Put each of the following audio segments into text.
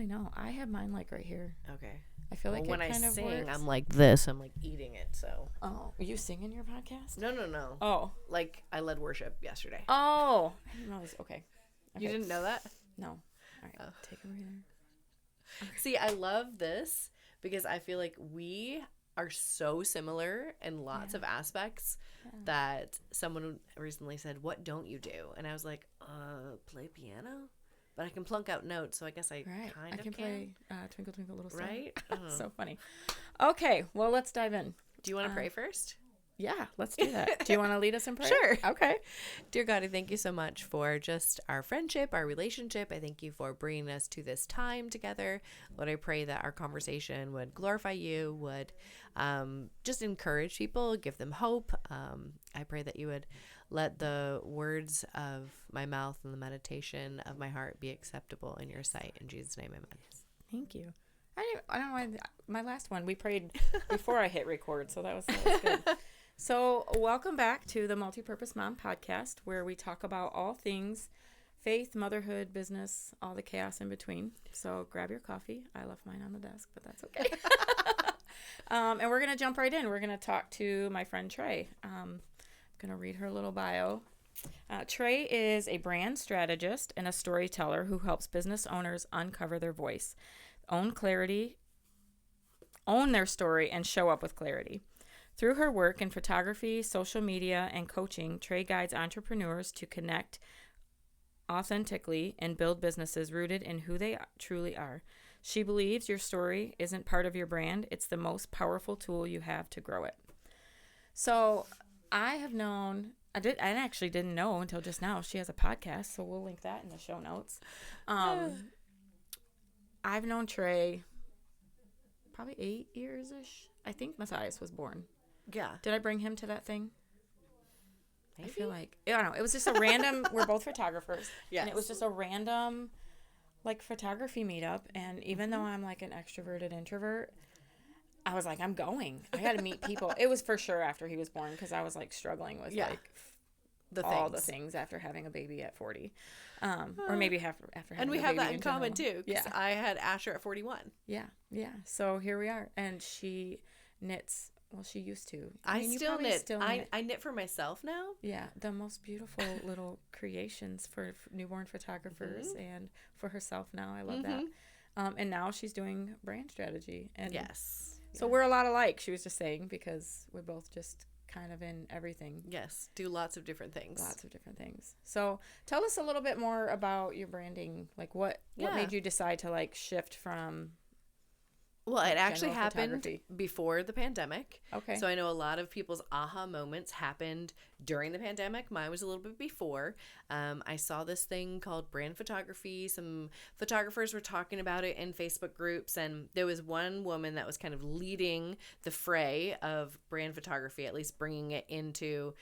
I know. I have mine like right here. Okay. I feel like when it kind I of sing, works. I'm like this. I'm like eating it. So. Oh, you sing in your podcast? No. Oh. Like I led worship yesterday. Oh. I didn't realize. Okay. You didn't know that? No. All right. Oh. Take a breather. Okay. See, I love this because I feel like we are so similar in lots of aspects that someone recently said, "What don't you do?" And I was like, play piano? But I can plunk out notes, so I guess I kind of can. Play Twinkle Twinkle Little Star. Right? So funny. Okay, well, let's dive in. Do you want to pray first? Yeah, let's do that. Do you want to lead us in prayer? Sure. Okay. Dear God, I thank you so much for just our friendship, our relationship. I thank you for bringing us to this time together. Lord, I pray that our conversation would glorify you, would just encourage people, give them hope. I pray that you would let the words of my mouth and the meditation of my heart be acceptable in your sight. In Jesus' name, amen. Thank you. I don't know why my last one we prayed before I hit record, so that was good. So welcome back to the Multipurpose Mom Podcast, where we talk about all things faith, motherhood, business, all the chaos in between. So grab your coffee. I left mine on the desk, but that's okay. And we're going to jump right in. We're going to talk to my friend Trae. I'm going to read her little bio. Trae is a brand strategist and a storyteller who helps business owners uncover their voice, own their story, and show up with clarity. Through her work in photography, social media, and coaching, Trae guides entrepreneurs to connect authentically and build businesses rooted in who they truly are. She believes your story isn't part of your brand. It's the most powerful tool you have to grow it. So I actually didn't know until just now she has a podcast, so we'll link that in the show notes. I've known Trae probably 8 years-ish. I think Matthias was born. Yeah. Did I bring him to that thing? Maybe? I feel like, I don't know. It was just a random, we're both photographers. Yes. And it was just a random, photography meetup. And even though I'm, an extroverted introvert, I was like, I'm going. I got to meet people. It was for sure after he was born because I was, struggling with, all the things after having a baby at 40. Or maybe after having a baby. And we have that in common, general. too, because I had Asher at 41. Yeah. So here we are. And she knits. Well, she used to. I still knit. I knit for myself now. Yeah, the most beautiful little creations for newborn photographers and for herself now. I love that. And now she's doing brand strategy. And yes. So we're a lot alike, she was just saying, because we're both just kind of in everything. Yes, do lots of different things. So tell us a little bit more about your branding. What made you decide to shift from... Well, it actually happened before the pandemic. Okay. So I know a lot of people's aha moments happened during the pandemic. Mine was a little bit before. I saw this thing called brand photography. Some photographers were talking about it in Facebook groups, and there was one woman that was kind of leading the fray of brand photography, at least bringing it into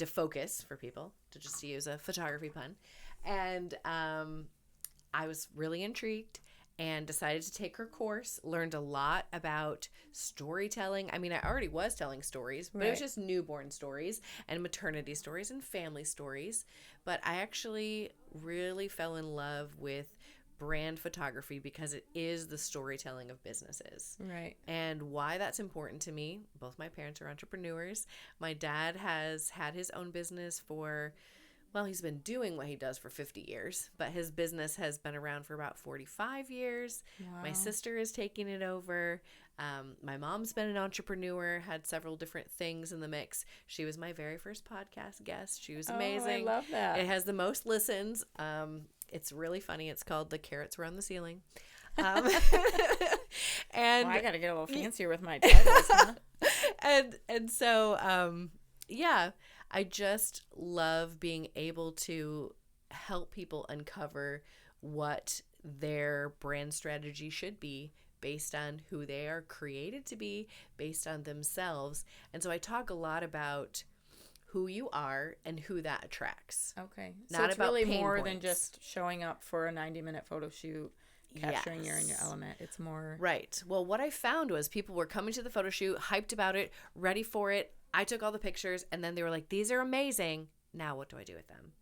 focus for people, to use a photography pun. And I was really intrigued and decided to take her course, learned a lot about storytelling. I mean, I already was telling stories, but it was just newborn stories and maternity stories and family stories. But I actually really fell in love with brand photography because it is the storytelling of businesses. Right. And why that's important to me, both my parents are entrepreneurs. My dad has had his own business for... Well, he's been doing what he does for 50 years, but his business has been around for about 45 years. Wow. My sister is taking it over. My mom's been an entrepreneur, had several different things in the mix. She was my very first podcast guest. She was amazing. I love that. It has the most listens. It's really funny. It's called The Carrots Were on the Ceiling. And I got to get a little fancier with my titles, huh? And so, yeah. I just love being able to help people uncover what their brand strategy should be based on who they are created to be, based on themselves. And so I talk a lot about who you are and who that attracts. Okay. Not so it's about really pain more points. than just showing up for a 90-minute photo shoot, capturing you're in your element. It's more... Right. Well, what I found was people were coming to the photo shoot, hyped about it, ready for it. I took all the pictures, and then they were like, these are amazing. Now what do I do with them?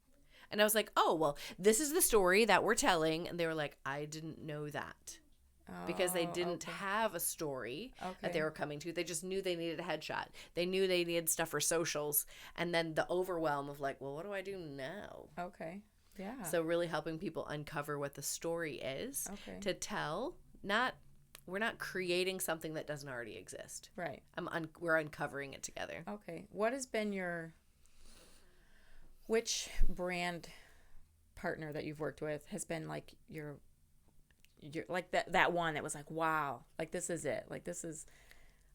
And I was like, oh, well, this is the story that we're telling. And they were like, I didn't know that. Because they didn't have a story that they were coming to. They just knew they needed a headshot. They knew they needed stuff for socials. And then the overwhelm of like, well, what do I do now? Okay. Yeah. So really helping people uncover what the story is to tell. We're not creating something that doesn't already exist. Right. We're uncovering it together. Okay. What has been which brand partner that you've worked with has been like your like that one that was like, wow, like this is it, like this is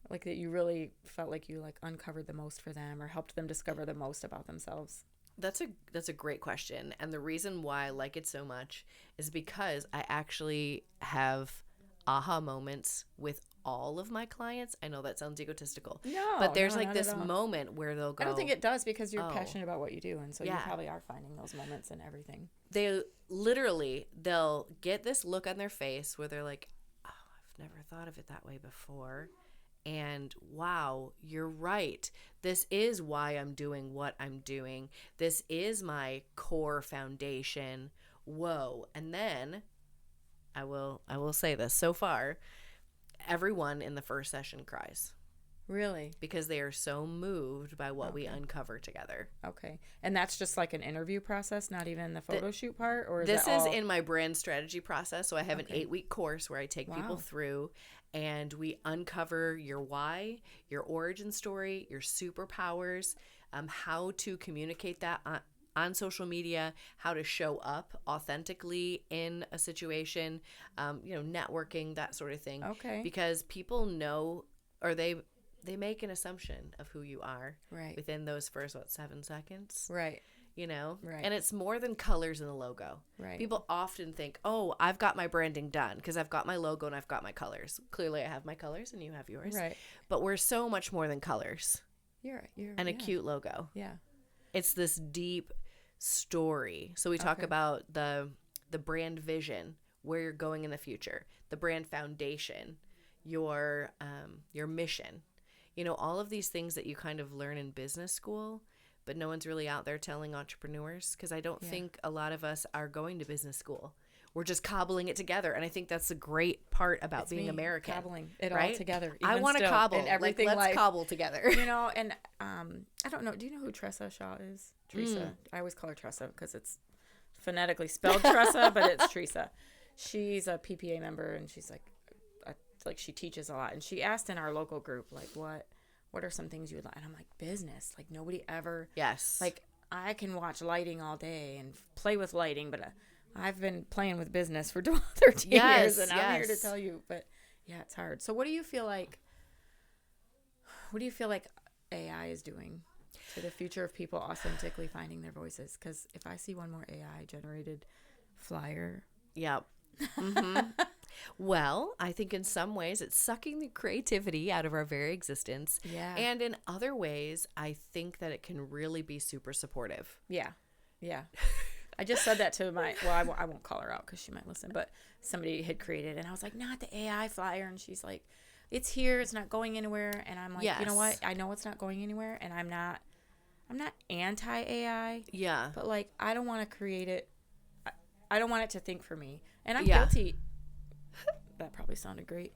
like that you really felt like you like uncovered the most for them or helped them discover the most about themselves? That's a great question, and the reason why I like it so much is because I actually have aha moments with all of my clients. I know that sounds egotistical, but there's like this moment where they'll go, I don't think it does, because you're passionate about what you do, and so you probably are finding those moments and everything. They'll get this look on their face where they're like, oh, I've never thought of it that way before, and wow, you're right, this is why I'm doing what I'm doing, this is my core foundation, whoa. And then I will say this, so far everyone in the first session cries. Really? Because they are so moved by what we uncover together. Okay. And that's just like an interview process, not even the photo shoot part? Or this is in my brand strategy process. So I have an 8-week course where I take people through, and we uncover your why, your origin story, your superpowers, how to communicate that on social media, how to show up authentically in a situation, networking, that sort of thing. Okay. Because people know, or they make an assumption of who you are within those first 7 seconds. Right. Right. And it's more than colors in the logo. Right. People often think, oh, I've got my branding done because I've got my logo and I've got my colors. Clearly I have my colors and you have yours. Right. But we're so much more than colors. You're and a cute logo. Yeah. It's this deep story. So we talk about the brand vision, where you're going in the future, the brand foundation, your mission, all of these things that you kind of learn in business school, but no one's really out there telling entrepreneurs, because I don't think a lot of us are going to business school. We're just cobbling it together, and I think that's the great part about being American. Cobbling it all together. I want to cobble and everything. Let's cobble together. And I don't know. Do you know who Tressa Shaw is? Teresa. I always call her Tressa because it's phonetically spelled Tressa, but it's Teresa. She's a PPA member, and she's like she teaches a lot. And she asked in our local group, like, what are some things you would like? And I'm like, business. Like, nobody ever. Yes. Like, I can watch lighting all day and play with lighting, but I've been playing with business for 13 years, and I'm here to tell you. But yeah, it's hard. So what do you feel like AI is doing to the future of people authentically finding their voices? Because if I see one more AI generated flyer. Yep. Mm-hmm. Well, I think in some ways it's sucking the creativity out of our very existence. Yeah. And in other ways, I think that it can really be super supportive. Yeah. Yeah. I just said that to I won't call her out because she might listen, but somebody had created, and I was like, not the AI flyer. And she's like, it's here. It's not going anywhere. And I'm like, you know what? I know it's not going anywhere, and I'm not anti-AI. Yeah. But like, I don't want to create it. I don't want it to think for me. And I'm guilty. That probably sounded great.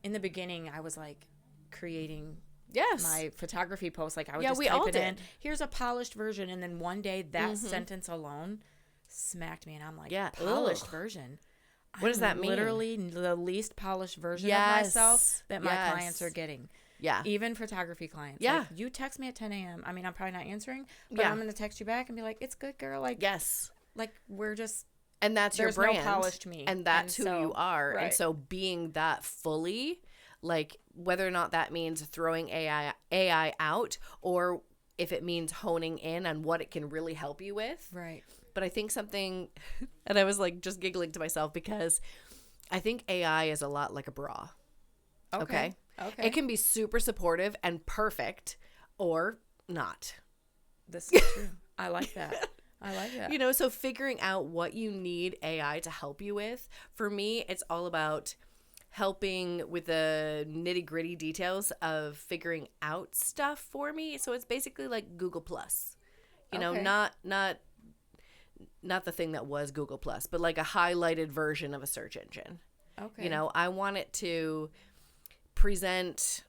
In the beginning, I was like creating my photography posts. Like I would just type it in. Here's a polished version. And then one day that sentence alone smacked me. And I'm like, polished version? What does that mean? Literally the least polished version of myself that my clients are getting. Yeah. Even photography clients. Yeah. Like, you text me at 10 a.m. I mean, I'm probably not answering, but I'm going to text you back and be like, it's good, girl. Like, like we're just. And that's your brand. There's no polished me. And that's who you are. Right. And so being that fully, like whether or not that means throwing AI out, or if it means honing in on what it can really help you with. Right. But I think something, and I was like just giggling to myself because I think AI is a lot like a bra. Okay. It can be super supportive and perfect, or not. This is true. I like that. I like that. So figuring out what you need AI to help you with. For me, it's all about helping with the nitty gritty details of figuring out stuff for me. So it's basically like Google Plus, not not the thing that was Google Plus, but like a highlighted version of a search engine. Okay. You know, I want it to present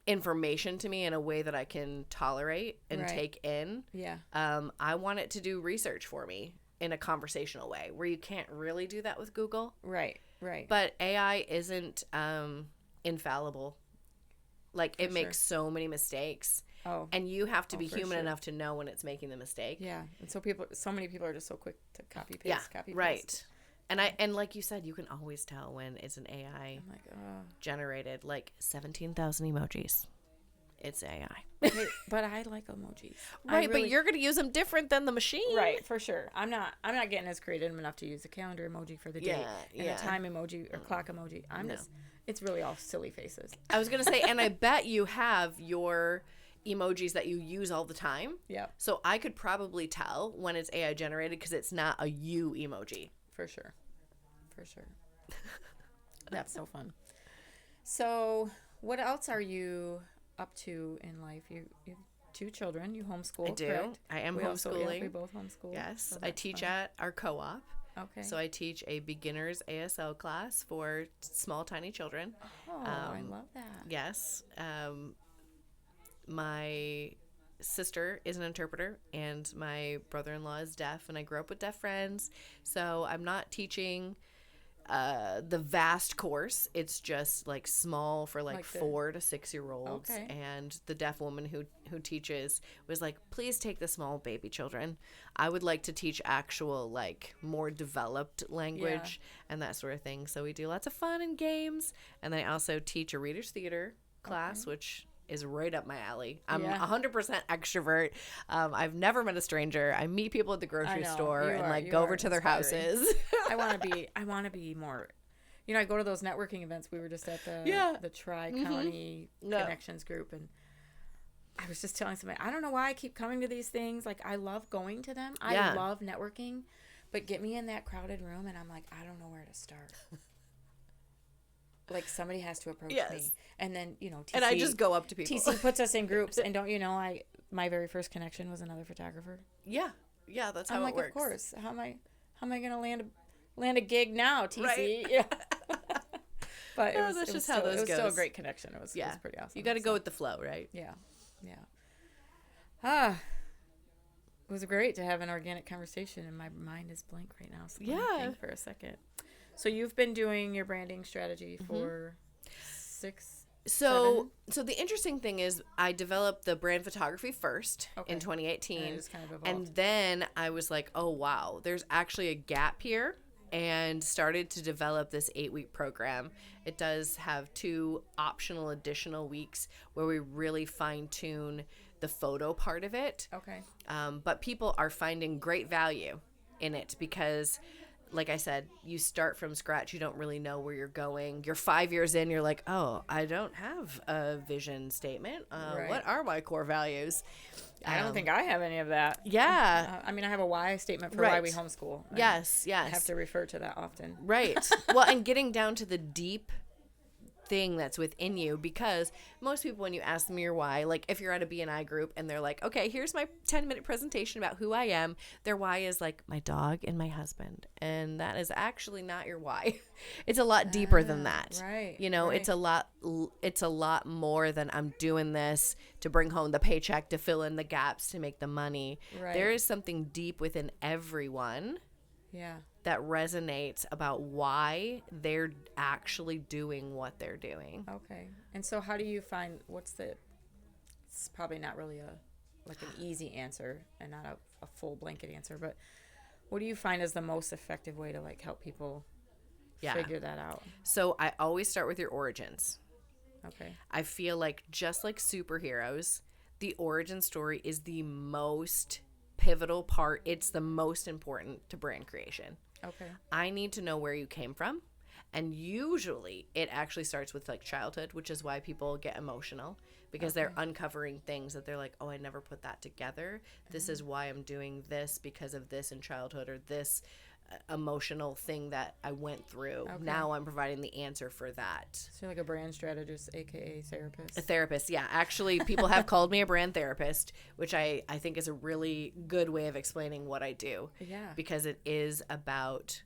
information to me in a way that I can tolerate and take in. Yeah. I want it to do research for me in a conversational way where you can't really do that with Google. Right. But AI isn't infallible. Like, it makes so many mistakes. Oh. And you have to be human sure. enough to know when it's making the mistake. Yeah. And so many people are just so quick to copy paste. Yeah. Copy paste. Right. And like you said, you can always tell when it's an AI generated. Like 17,000 emojis. It's AI. But I like emojis. Right, but you're going to use them different than the machine. Right, for sure. I'm not getting as creative enough to use a calendar emoji for the date and a time emoji or clock emoji. It's really all silly faces. I was going to say, and I bet you have your emojis that you use all the time. Yeah. So I could probably tell when it's AI generated because it's not a you emoji. For sure. That's so fun. So what else are you up to in life? You have 2 children. You homeschool, I do. Correct? I am we homeschooling. We both homeschool. Yes. So I teach fun. at our co-op. Okay. So I teach a beginner's ASL class for small, tiny children. Oh, I love that. Yes. My sister is an interpreter and my brother-in-law is deaf, and I grew up with deaf friends. So I'm not teaching the vast course. It's just like small for like 4 to 6 year olds. Okay. And the deaf woman who teaches was like, please take the small baby children. I would like to teach actual like more developed language and that sort of thing. So we do lots of fun and games. And then I also teach a reader's theater class, which is right up my alley. I'm 100% extrovert. I've never met a stranger. I meet people at the grocery store and like go over to their houses. I want to be more, I go to those networking events. We were just at the Trae County Connections group, and I was just telling somebody, I don't know why I keep coming to these things. Like, I love going to them. I love networking, but get me in that crowded room and I'm like, I don't know where to start. Like, somebody has to approach me. And then, TC. And I just go up to people. TC puts us in groups. And don't you know, my very first connection was another photographer. Yeah. Yeah, that's how I'm it like, works. Of course. How am I going to land a gig now, TC? Right. Yeah. But that's just how those It was goes. still a great connection. It was pretty awesome. You got to go with the flow, right? Yeah. It was great to have an organic conversation, and my mind is blank right now. So let me think for a second. So you've been doing your branding strategy for 6, 7? So the interesting thing is I developed the brand photography first in 2018. And it just kind of evolved. And then I was like, oh, wow, there's actually a gap here, and started to develop this 8-week program. It does have 2 optional additional weeks where we really fine tune the photo part of it. Okay. But people are finding great value in it because, like I said, you start from scratch. You don't really know where you're going. You're 5 years in. You're like, oh, I don't have a vision statement. What are my core values? I don't think I have any of that. Yeah. I have a why statement for why we homeschool. Yes. I have to refer to that often. Right. Well, and getting down to the deep thing that's within you, because most people, when you ask them your why, like if you're at a BNI group and they're like, okay, here's my 10-minute presentation about who I am, their why is like my dog and my husband, and that is actually not your why. It's a lot deeper than that. Right. It's a lot more than I'm doing this to bring home the paycheck, to fill in the gaps, to make the money. Right. There is something deep within everyone that resonates about why they're actually doing what they're doing. Okay. And so how do you find it's probably not really an easy answer and not a full blanket answer, but what do you find is the most effective way to like help people figure that out? So I always start with your origins. Okay. I feel like just like superheroes, the origin story is the most pivotal part. It's the most important to brand creation. Okay. I need to know where you came from. And usually it actually starts with like childhood, which is why people get emotional, because they're uncovering things that they're like, oh, I never put that together. This is why I'm doing this, because of this in childhood, or this emotional thing that I went through. Okay. Now I'm providing the answer for that. So you're like a brand strategist, aka therapist. A therapist, yeah. Actually, people have called me a brand therapist, which I think is a really good way of explaining what I do. Yeah. Because it is about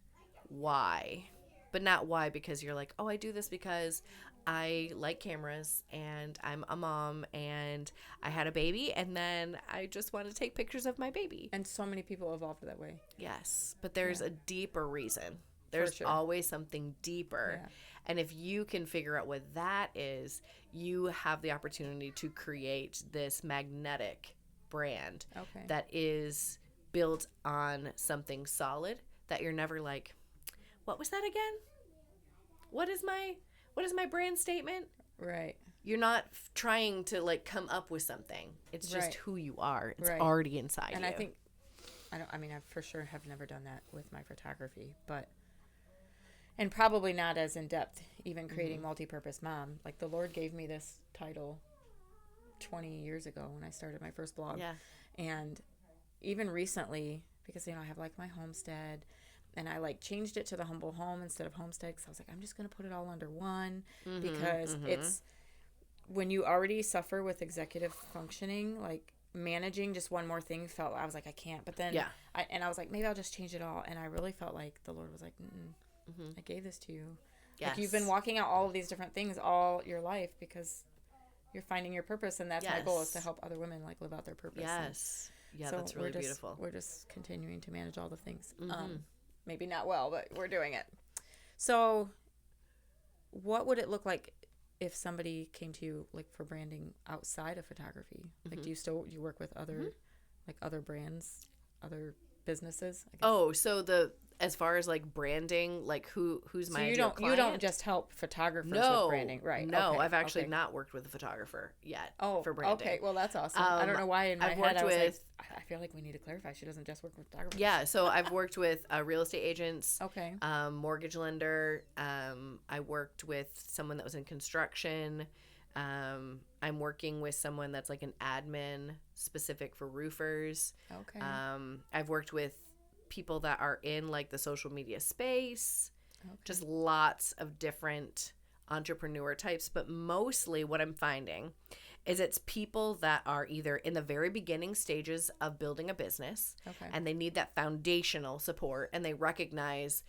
why. But not why because you're like, oh, I do this because I like cameras and I'm a mom and I had a baby and then I just want to take pictures of my baby. And so many people evolved that way. Yes, but there's a deeper reason. There's sure. always something deeper. Yeah. And if you can figure out what that is, you have the opportunity to create this magnetic brand that is built on something solid that you're never like, what was that again? What is my brand statement? Right. You're not trying to like come up with something. It's just who you are. It's already inside you. And I think, I for sure have never done that with my photography, and probably not as in depth, even creating Multipurpose Mom. Like the Lord gave me this title 20 years ago when I started my first blog. Yeah. And even recently, because, I have like my homestead, and I like changed it to the humble home instead of homestead because I was like, I'm just going to put it all under one because it's when you already suffer with executive functioning, like managing just one more thing I was like, I can't. But then I was like, maybe I'll just change it all. And I really felt like the Lord was like, I gave this to you. Yes. Like you've been walking out all of these different things all your life because you're finding your purpose. And that's my goal, is to help other women like live out their purpose. Yes. Yeah, so that's really beautiful. We're just continuing to manage all the things. Maybe not well, but we're doing it. So what would it look like if somebody came to you like for branding outside of photography? Like do you work with other like other brands, other businesses? I guess? Oh, so as far as like branding, like who's my ideal client? You don't just help photographers with branding, right? No, I've actually not worked with a photographer yet for branding. Okay, well that's awesome. I don't know why in my head I was like, I feel like we need to clarify. She doesn't just work with photographers. Yeah, so I've worked with real estate agents, okay, mortgage lender. I worked with someone that was in construction. I'm working with someone that's like an admin specific for roofers. Okay. I've worked with people that are in like the social media space, just lots of different entrepreneur types. But mostly what I'm finding is it's people that are either in the very beginning stages of building a business and they need that foundational support, and they recognize,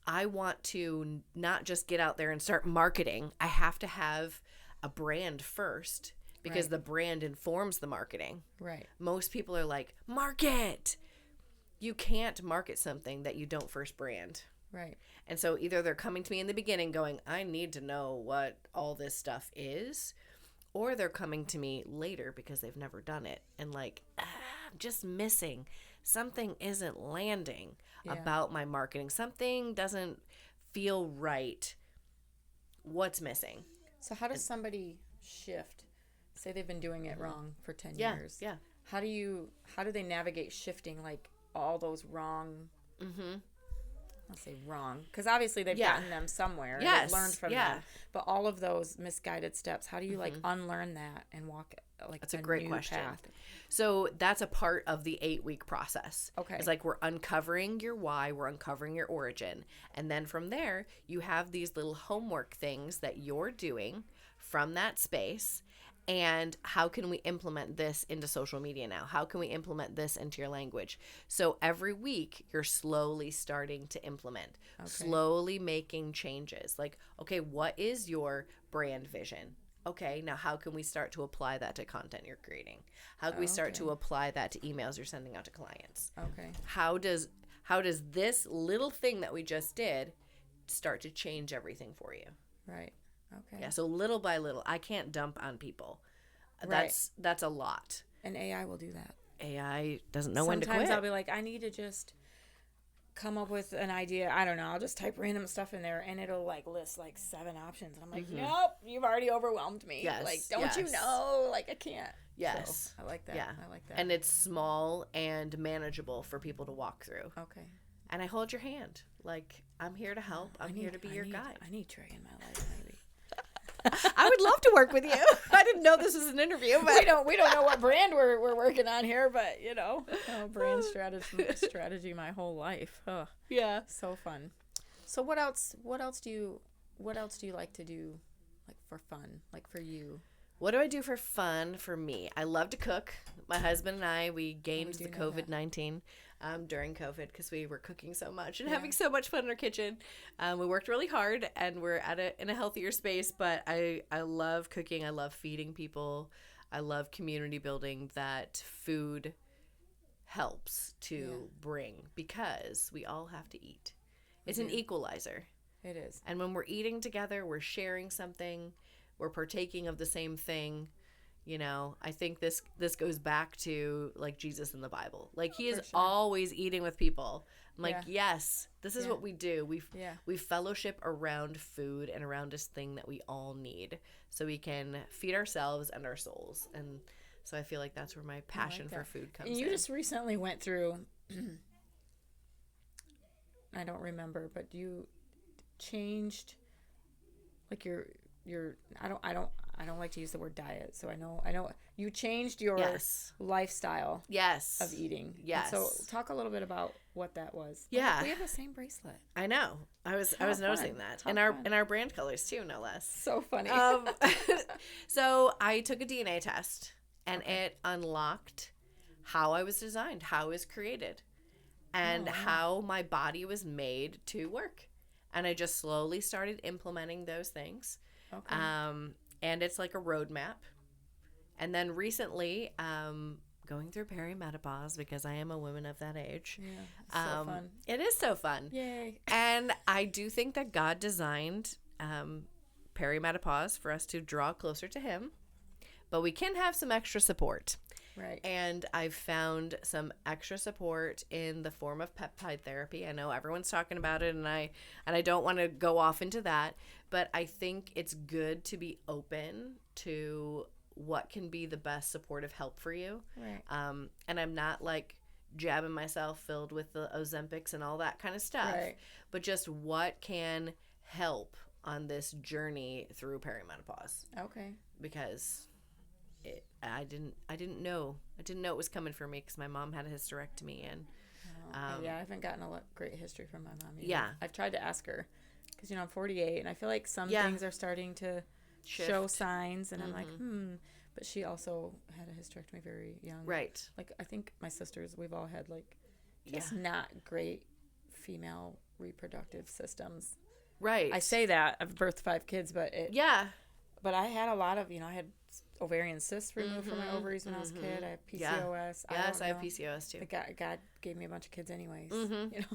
I want to not just get out there and start marketing. I have to have a brand first because the brand informs the marketing. Right. Most people are like, market. You can't market something that you don't first brand. Right. And so either they're coming to me in the beginning going, I need to know what all this stuff is, or they're coming to me later because they've never done it and like, I'm just missing. Something isn't landing about my marketing. Something doesn't feel right. What's missing? So how does somebody shift? Say they've been doing it wrong for 10 years. Yeah. How do they navigate shifting like all those wrong, I'll say wrong, because obviously they've gotten them somewhere. They've learned from them. But all of those misguided steps, how do you like unlearn that and walk like that's a great question. Path? So that's a part of the 8-week process. Okay. It's like we're uncovering your why, we're uncovering your origin. And then from there, you have these little homework things that you're doing from that space. And how can we implement this into social media now? How can we implement this into your language? So every week, you're slowly starting to implement, slowly making changes. Like, okay, what is your brand vision? Okay, now how can we start to apply that to content you're creating? How can we start to apply that to emails you're sending out to clients? Okay. How does this little thing that we just did start to change everything for you? Right. Okay. Yeah, so little by little. I can't dump on people. That's a lot. And AI will do that. AI doesn't know when to quit. Sometimes I'll be like, I need to just come up with an idea. I don't know. I'll just type random stuff in there and it'll like list like 7 options. And I'm like, nope, you've already overwhelmed me. Yes, like, don't you know? Like, I can't. Yes. So, I like that. Yeah. I like that. And it's small and manageable for people to walk through. Okay. And I hold your hand. Like, I'm here to help. I'm here to be your guide. I need Trae in my life, maybe. I would love to work with you. I didn't know this was an interview, but we don't know what brand we're working on here, but brand strategy my whole life. Oh, yeah, so fun. So what else do you like to do, like for fun, like for you? What do I do for fun for me? I love to cook. My husband and I, we gained the COVID-19 during COVID because we were cooking so much and having so much fun in our kitchen. We worked really hard and we're in a healthier space, but I love cooking. I love feeding people. I love community building that food helps to bring because we all have to eat. It's an equalizer. It is. And when we're eating together, we're sharing something. We're partaking of the same thing. I think this goes back to like Jesus in the Bible. Like he is always eating with people. I'm like, yes, this is what we do. We fellowship around food and around this thing that we all need so we can feed ourselves and our souls. And so I feel like that's where my passion for food comes in. You just recently went through, I don't remember, but you changed like your I don't like to use the word diet, so I know you changed your lifestyle of eating. Yes. And so talk a little bit about what that was. Yeah. We have the same bracelet. I know. I was noticing that. And our brand colors too, no less. So funny. So I took a DNA test and it unlocked how I was designed, how I was created, and how my body was made to work. And I just slowly started implementing those things. Okay. And it's like a roadmap. And then recently, going through perimenopause because I am a woman of that age. Yeah, it's so fun. It is so fun. Yay. And I do think that God designed perimenopause for us to draw closer to him. But we can have some extra support. Right. And I've found some extra support in the form of peptide therapy. I know everyone's talking about it, and I don't want to go off into that, but I think it's good to be open to what can be the best supportive help for you. Right. And I'm not like jabbing myself filled with the Ozempics and all that kind of stuff, right, but just what can help on this journey through perimenopause. Okay. Because I didn't know it was coming for me because my mom had a hysterectomy and I haven't gotten a great history from my mom either. Yeah, I've tried to ask her because I'm 48 and I feel like some things are starting to show signs and I'm like but she also had a hysterectomy very young, right? Like I think my sisters, we've all had like just not great female reproductive systems, right? I say that I've birthed 5 kids, but but I had a lot of, I had ovarian cysts removed from my ovaries when I was a kid. I have PCOS. Yes, I have PCOS too. God gave me a bunch of kids anyways.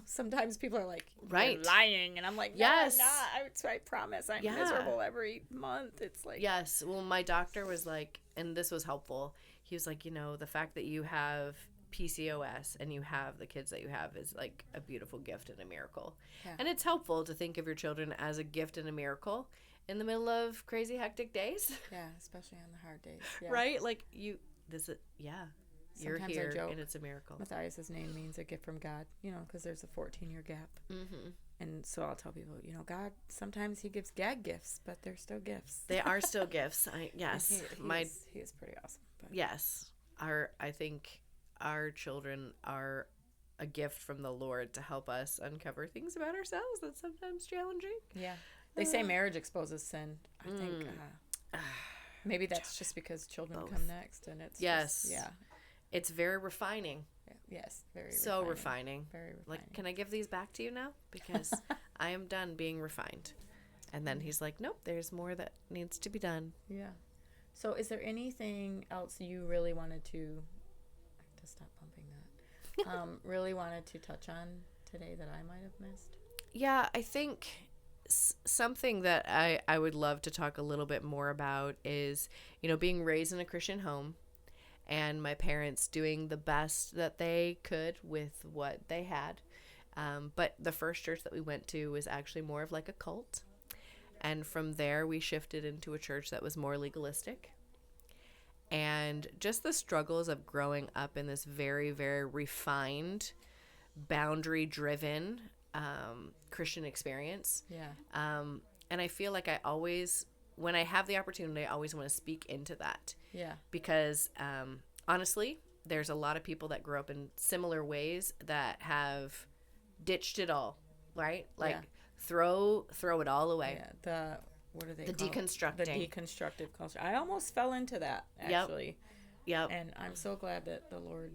Sometimes people are like, right, you're lying. And I'm like, no, I'm not. I promise. I'm miserable every month. It's like. Yes. Well, my doctor was like, and this was helpful. He was like, the fact that you have PCOS and you have the kids that you have is like a beautiful gift and a miracle. Yeah. And it's helpful to think of your children as a gift and a miracle in the middle of crazy hectic days. Yeah, especially on the hard days. Yeah. Right? Like you're Sometimes here I joke, and it's a miracle. Matthias's name means a gift from God, because there's a 14-year gap. And so I'll tell people, God, sometimes he gives gag gifts, but they're still gifts. They are still gifts. Yes. He is pretty awesome. But. Yes. I think our children are a gift from the Lord to help us uncover things about ourselves that's sometimes challenging. Yeah. They say marriage exposes sin. I think maybe that's just because children come next, and it's it's very refining. Yes, very so refining. Very refining. Like, can I give these back to you now? Because I am done being refined. And then he's like, nope, there's more that needs to be done. Yeah. So, is there anything else you really wanted to? I have to stop pumping that. Really wanted to touch on today that I might have missed? Yeah, I think something that I would love to talk a little bit more about is, being raised in a Christian home and my parents doing the best that they could with what they had. But the first church that we went to was actually more of like a cult. And from there, we shifted into a church that was more legalistic. And just the struggles of growing up in this very, very refined, boundary-driven Christian experience. Yeah. And I feel like I always when I have the opportunity, I always want to speak into that. Yeah. Because honestly, there's a lot of people that grew up in similar ways that have ditched it all, right? Like throw it all away. Yeah. What are they called? Deconstructing. The deconstructive culture. I almost fell into that, actually. Yep. And I'm so glad that the Lord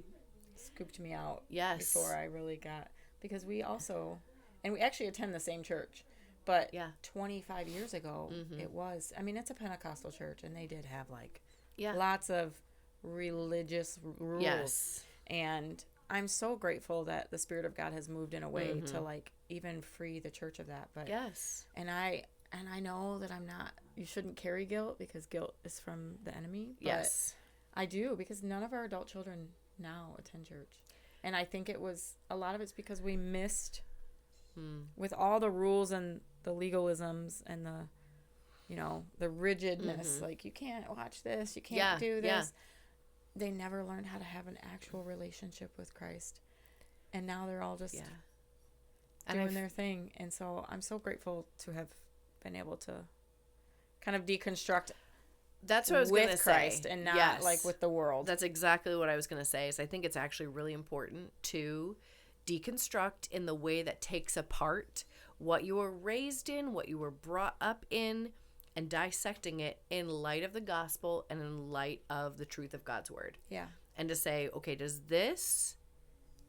scooped me out before I really got, because we actually attend the same church, but 25 years ago, it was, it's a Pentecostal church, and they did have lots of religious rules. Yes. And I'm so grateful that the Spirit of God has moved in a way to even free the church of that. But and I know that you shouldn't carry guilt, because guilt is from the enemy. But yes. I do, because none of our adult children now attend church. And I think a lot of it's because we missed with all the rules and the legalisms and the rigidness, like you can't watch this, you can't do this. Yeah. They never learned how to have an actual relationship with Christ. And now they're all just doing their thing. And so I'm so grateful to have been able to kind of deconstruct. That's what I was going to say. With Christ and not with the world. That's exactly what I was going to say. Is I think it's actually really important to deconstruct in the way that takes apart what you were raised in, what you were brought up in, and dissecting it in light of the gospel and in light of the truth of God's word. Yeah. And to say, okay, does this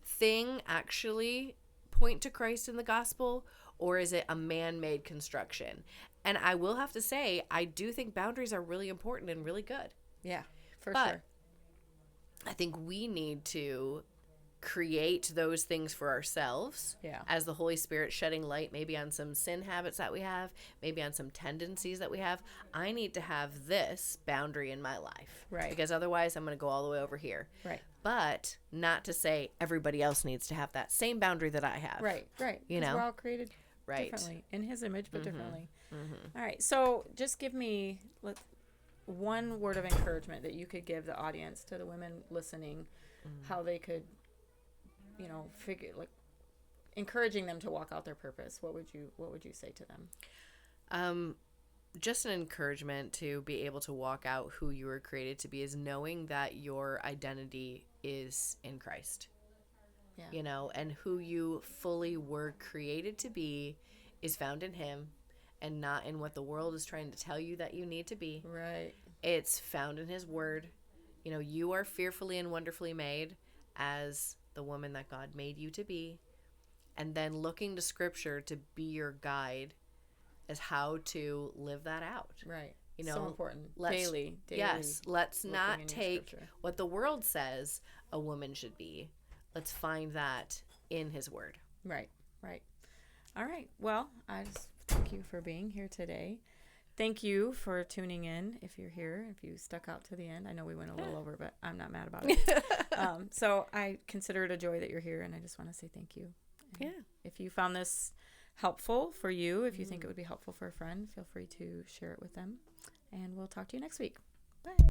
thing actually point to Christ in the gospel, or is it a man-made construction? And I will have to say, I do think boundaries are really important and really good. Yeah, for sure. I think we need to create those things for ourselves as the Holy Spirit shedding light maybe on some sin habits that we have, maybe on some tendencies that we have. I need to have this boundary in my life. Right. Because otherwise I'm going to go all the way over here. Right. But not to say everybody else needs to have that same boundary that I have. Right. We're all created differently, in His image, but differently. Mm-hmm. All right. So just give me one word of encouragement that you could give the audience, to the women listening, how they could, figure, encouraging them to walk out their purpose. What would you say to them? Just an encouragement to be able to walk out who you were created to be is knowing that your identity is in Christ. Yeah. And who you fully were created to be is found in Him, and not in what the world is trying to tell you that you need to be. Right. It's found in His word. You are fearfully and wonderfully made as the woman that God made you to be. And then looking to Scripture to be your guide as how to live that out. Right. So important. Daily. Yes. Let's not take what the world says a woman should be. Let's find that in His word. Right. All right. Well, I just thank you for being here today. Thank you for tuning in. If you're here, if you stuck out to the end, I know we went a little over, but I'm not mad about it. So I consider it a joy that you're here, and I just want to say thank you. And if you found this helpful for you, if you think it would be helpful for a friend, feel free to share it with them, and we'll talk to you next week. Bye.